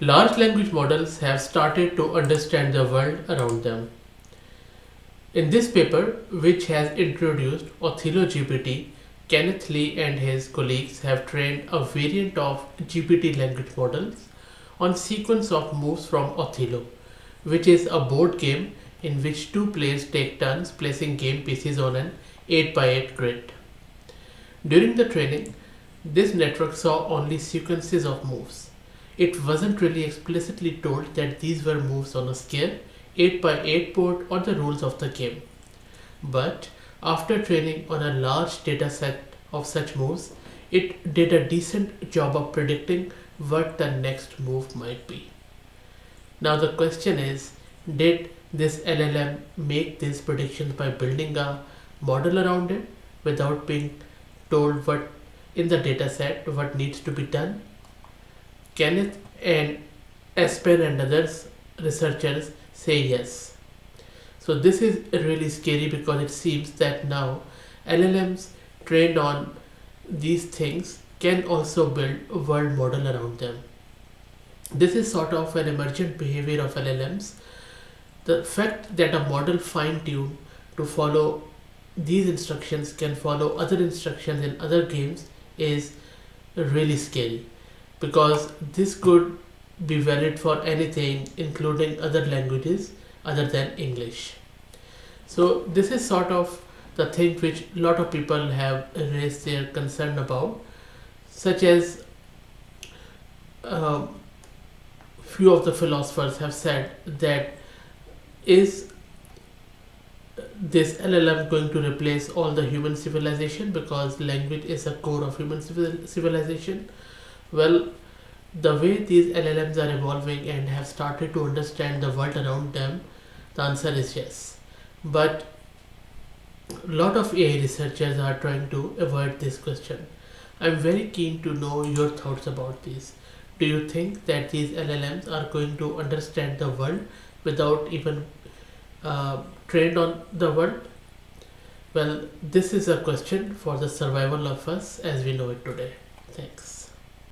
Large language models have started to understand the world around them. In this paper, which has introduced OthelloGPT, Kenneth Lee and his colleagues have trained a variant of GPT language models on sequence of moves from Othello, which is a board game in which two players take turns placing game pieces on an 8 by 8 grid. During the training, this network saw only sequences of moves. It wasn't really explicitly told that these were moves on a square, 8 by 8 board or the rules of the game. But after training on a large data set of such moves, it did a decent job of predicting what the next move might be. Now the question is, did this LLM make these predictions by building a model around it without being told what in the dataset what needs to be done? Kenneth and Espen and others researchers say yes. So this is really scary because it seems that now LLMs trained on these things can also build a world model around them. This is sort of an emergent behavior of LLMs. The fact that a model fine-tuned to follow these instructions can follow other instructions in other games is really scary, because this could be valid for anything including other languages other than English. So this is sort of the thing which a lot of people have raised their concern about, such as few of the philosophers have said that is this LLM going to replace all the human civilization because language is a core of human civilization? Well, the way these LLMs are evolving and have started to understand the world around them, the answer is yes. But a lot of AI researchers are trying to avoid this question. I'm very keen to know your thoughts about this. Do you think that these LLMs are going to understand the world without even trained on the world? Well, this is a question for the survival of us as we know it today. Thanks.